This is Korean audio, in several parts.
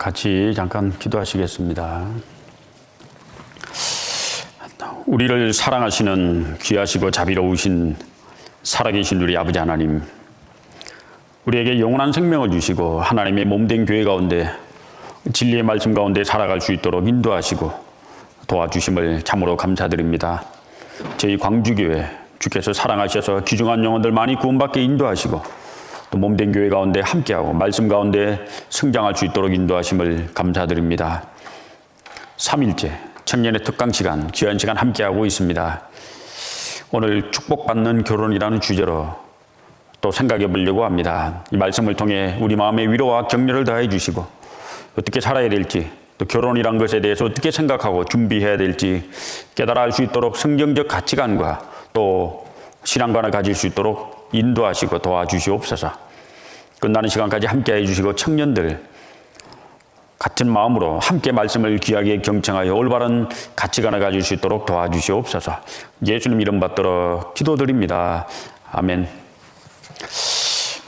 같이 잠깐 기도하시겠습니다. 우리를 사랑하시는 귀하시고 자비로우신 살아계신 우리 아버지 하나님, 우리에게 영원한 생명을 주시고 하나님의 몸된 교회 가운데 진리의 말씀 가운데 살아갈 수 있도록 인도하시고 도와주심을 참으로 감사드립니다. 저희 광주교회 주께서 사랑하셔서 귀중한 영혼들 많이 구원받게 인도하시고 또 몸된 교회 가운데 함께하고 말씀 가운데 성장할 수 있도록 인도하심을 감사드립니다. 3일째 청년의 특강 시간, 귀한 시간 함께하고 있습니다. 오늘 축복받는 결혼이라는 주제로 또 생각해 보려고 합니다. 이 말씀을 통해 우리 마음에 위로와 격려를 더해 주시고 어떻게 살아야 될지, 또 결혼이란 것에 대해서 어떻게 생각하고 준비해야 될지 깨달아 알 수 있도록 성경적 가치관과 또 신앙관을 가질 수 있도록 인도하시고 도와주시옵소서. 끝나는 시간까지 함께 해주시고 청년들 같은 마음으로 함께 말씀을 귀하게 경청하여 올바른 가치관을 가질 수 있도록 도와주시옵소서. 예수님 이름 받들어 기도드립니다. 아멘.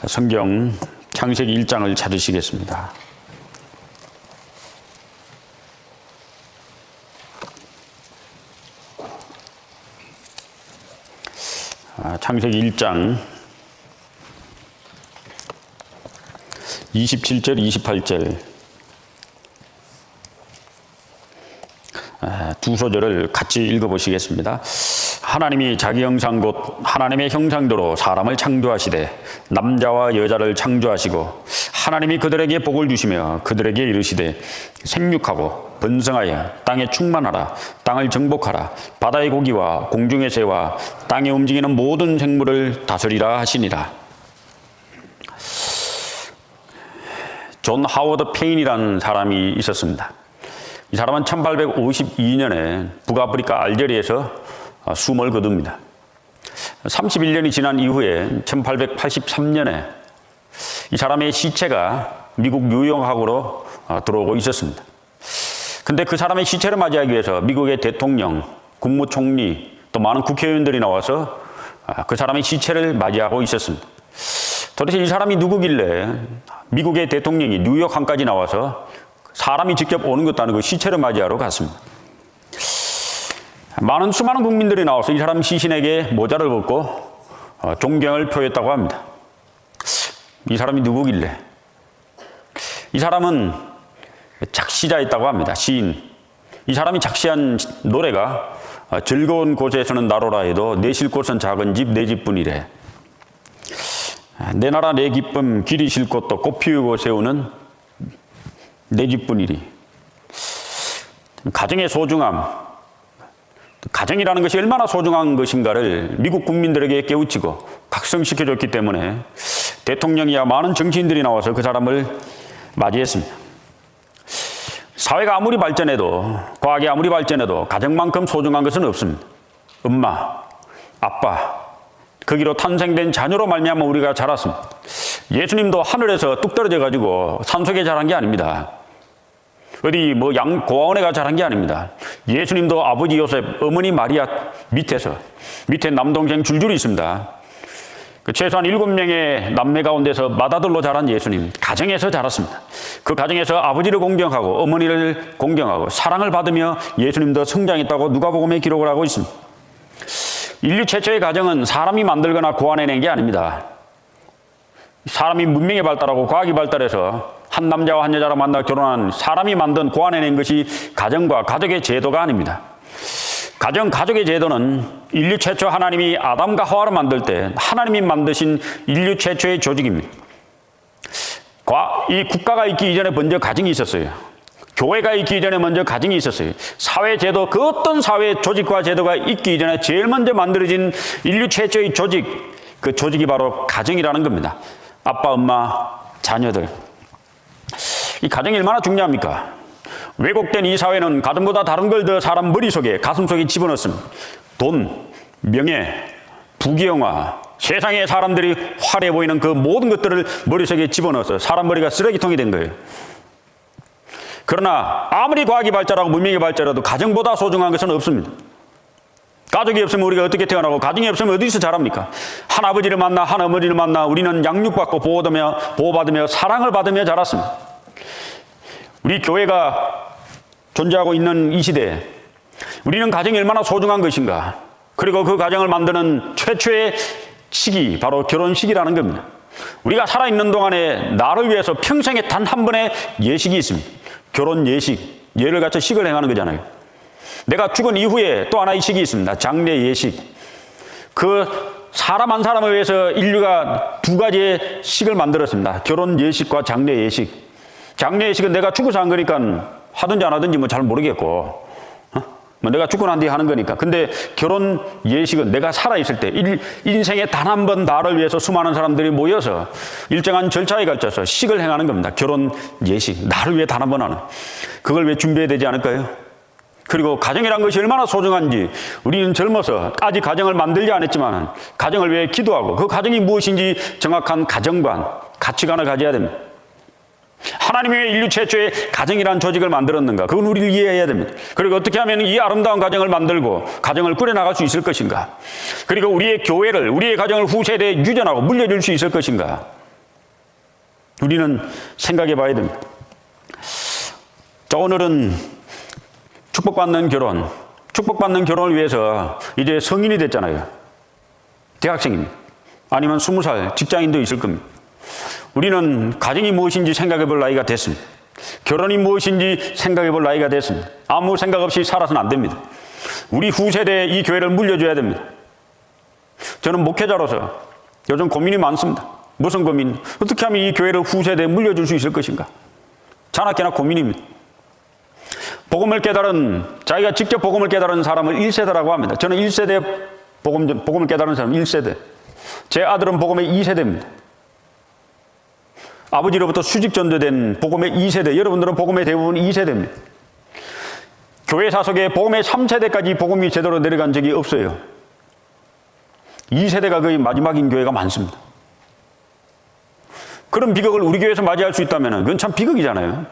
성경 창세기 1장을 찾으시겠습니다. 창세기 1장 27절, 28절 두 소절을 같이 읽어보시겠습니다. 하나님이 자기 형상 곧 하나님의 형상대로 사람을 창조하시되 남자와 여자를 창조하시고 하나님이 그들에게 복을 주시며 그들에게 이르시되 생육하고 번성하여 땅에 충만하라. 땅을 정복하라. 바다의 고기와 공중의 새와 땅에 움직이는 모든 생물을 다스리라 하시니라. 존 하워드 페인이라는 사람이 있었습니다. 이 사람은 1852년에 북아프리카 알제리에서 숨을 거둡니다. 31년이 지난 이후에 1883년에 이 사람의 시체가 미국 뉴욕항으로 들어오고 있었습니다. 근데 그 사람의 시체를 맞이하기 위해서 미국의 대통령, 국무총리, 또 많은 국회의원들이 나와서 그 사람의 시체를 맞이하고 있었습니다. 도대체 이 사람이 누구길래 미국의 대통령이 뉴욕항까지 나와서 사람이 직접 오는 것도 아니고 시체를 맞이하러 갔습니다. 수많은 국민들이 나와서 이 사람 시신에게 모자를 벗고 존경을 표했다고 합니다. 이 사람이 누구길래? 이 사람은 작시자였다고 합니다. 시인. 이 사람이 작시한 노래가 즐거운 곳에서는 나로라 해도 내 쉴 곳은 작은 집 내 집뿐이래. 내 나라 내 기쁨 길이 쉴 곳도 꽃 피우고 세우는 내 집뿐이리. 가정의 소중함, 가정이라는 것이 얼마나 소중한 것인가를 미국 국민들에게 깨우치고 각성시켜줬기 때문에 대통령이야 많은 정치인들이 나와서 그 사람을 맞이했습니다. 사회가 아무리 발전해도, 과학이 아무리 발전해도 가정만큼 소중한 것은 없습니다. 엄마, 아빠, 거기로 탄생된 자녀로 말미암아 우리가 자랐습니다. 예수님도 하늘에서 뚝 떨어져 가지고 산속에 자란 게 아닙니다. 어디 고아원에 가 자란 게 아닙니다. 예수님도 아버지 요셉, 어머니 마리아 밑에 남동생 줄줄이 있습니다. 최소한 7명의 남매 가운데서 맏아들로 자란 예수님, 가정에서 자랐습니다. 그 가정에서 아버지를 공경하고 어머니를 공경하고 사랑을 받으며 예수님도 성장했다고 누가복음에 기록을 하고 있습니다. 인류 최초의 가정은 사람이 만들거나 고안해낸 게 아닙니다. 사람이 문명이 발달하고 과학이 발달해서 한 남자와 한 여자로 만나 결혼한 사람이 만든 고안해낸 것이 가정과 가족의 제도가 아닙니다. 가족의 제도는 인류 최초 하나님이 아담과 하와를 만들 때 하나님이 만드신 인류 최초의 조직입니다. 이 국가가 있기 이전에 먼저 가정이 있었어요. 교회가 있기 이전에 먼저 가정이 있었어요. 사회 제도, 그 어떤 사회 조직과 제도가 있기 이전에 제일 먼저 만들어진 인류 최초의 조직, 그 조직이 바로 가정이라는 겁니다. 아빠, 엄마, 자녀들. 이 가정이 얼마나 중요합니까? 왜곡된 이 사회는 가정보다 다른 걸 더 사람 머릿속에, 가슴속에 집어넣습니다. 돈, 명예, 부귀영화, 세상에 사람들이 화려해 보이는 그 모든 것들을 머릿속에 집어넣어서 사람 머리가 쓰레기통이 된 거예요. 그러나 아무리 과학이 발달하고 문명이 발달해도 가정보다 소중한 것은 없습니다. 가족이 없으면 우리가 어떻게 태어나고 가정이 없으면 어디서 자랍니까? 한 아버지를 만나 한 어머니를 만나 우리는 양육받고 보호받으며 사랑을 받으며 자랐습니다. 우리 교회가 존재하고 있는 이 시대에 우리는 가정이 얼마나 소중한 것인가. 그리고 그 가정을 만드는 최초의 시기, 바로 결혼식이라는 겁니다. 우리가 살아있는 동안에 나를 위해서 평생에 단 한 번의 예식이 있습니다. 결혼 예식, 예를 갖춰 식을 행하는 거잖아요. 내가 죽은 이후에 또 하나의 식이 있습니다. 장례 예식. 그 사람 한 사람을 위해서 인류가 두 가지의 식을 만들었습니다. 결혼 예식과 장례 예식. 장례 예식은 내가 죽어서 한 거니까 하든지 안 하든지 뭐 잘 모르겠고, 뭐 내가 죽고 난 뒤에 하는 거니까. 근데 결혼 예식은 내가 살아있을 때, 인생에 단 한 번 나를 위해서 수많은 사람들이 모여서 일정한 절차에 걸쳐서 식을 행하는 겁니다. 결혼 예식. 나를 위해 단 한 번 하는. 그걸 왜 준비해야 되지 않을까요? 그리고 가정이란 것이 얼마나 소중한지 우리는 젊어서 아직 가정을 만들지 않았지만 가정을 위해 기도하고 그 가정이 무엇인지 정확한 가정관, 가치관을 가져야 됩니다. 하나님이 왜 인류 최초의 가정이라는 조직을 만들었는가? 그건 우리를 이해해야 됩니다. 그리고 어떻게 하면 이 아름다운 가정을 만들고 가정을 꾸려나갈 수 있을 것인가? 그리고 우리의 교회를, 우리의 가정을 후세대에 유전하고 물려줄 수 있을 것인가? 우리는 생각해 봐야 됩니다. 자, 오늘은 축복받는 결혼을 위해서 이제 성인이 됐잖아요. 대학생입니다. 아니면 20살 직장인도 있을 겁니다. 우리는 가정이 무엇인지 생각해 볼 나이가 됐습니다. 결혼이 무엇인지 생각해 볼 나이가 됐습니다. 아무 생각 없이 살아서는 안 됩니다. 우리 후세대에 이 교회를 물려줘야 됩니다. 저는 목회자로서 요즘 고민이 많습니다. 무슨 고민? 어떻게 하면 이 교회를 후세대에 물려줄 수 있을 것인가? 자나깨나 고민입니다. 복음을 깨달은, 자기가 직접 복음을 깨달은 사람을 1세대라고 합니다. 저는 1세대 복음을 깨달은 사람 1세대. 제 아들은 복음의 2세대입니다. 아버지로부터 수직 전도된 복음의 2세대. 여러분들은 복음의 대부분 2세대입니다. 교회사 속에 복음의 3세대까지 복음이 제대로 내려간 적이 없어요. 2세대가 거의 마지막인 교회가 많습니다. 그런 비극을 우리 교회에서 맞이할 수 있다면 그건 참 비극이잖아요.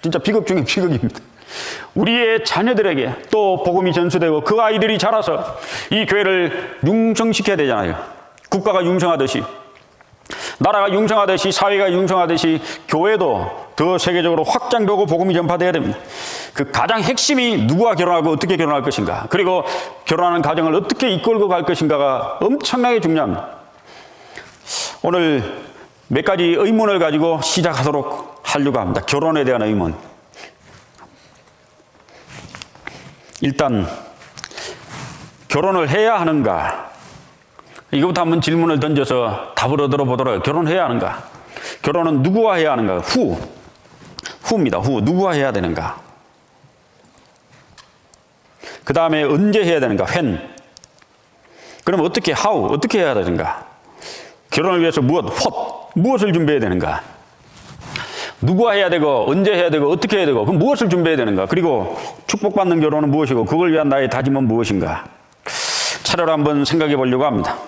진짜 비극 중에 비극입니다. 우리의 자녀들에게 또 복음이 전수되고 그 아이들이 자라서 이 교회를 융성시켜야 되잖아요. 국가가 융성하듯이, 나라가 융성하듯이, 사회가 융성하듯이 교회도 더 세계적으로 확장되고 복음이 전파되어야 됩니다. 그 가장 핵심이 누구와 결혼하고 어떻게 결혼할 것인가, 그리고 결혼하는 가정을 어떻게 이끌고 갈 것인가가 엄청나게 중요합니다. 오늘 몇 가지 의문을 가지고 시작하도록 하려고 합니다. 결혼에 대한 의문. 일단 결혼을 해야 하는가? 이것부터 한번 질문을 던져서 답을 얻어 보도록 해요. 결혼해야 하는가? 결혼은 누구와 해야 하는가? 후입니다. 누구와 해야 되는가? 그 다음에 언제 해야 되는가? when. 그럼 어떻게, how, 어떻게 해야 되는가? 결혼을 위해서 무엇을 준비해야 되는가? 누구와 해야 되고, 언제 해야 되고, 어떻게 해야 되고, 그럼 무엇을 준비해야 되는가? 그리고 축복받는 결혼은 무엇이고, 그걸 위한 나의 다짐은 무엇인가? 차례로 한번 생각해 보려고 합니다.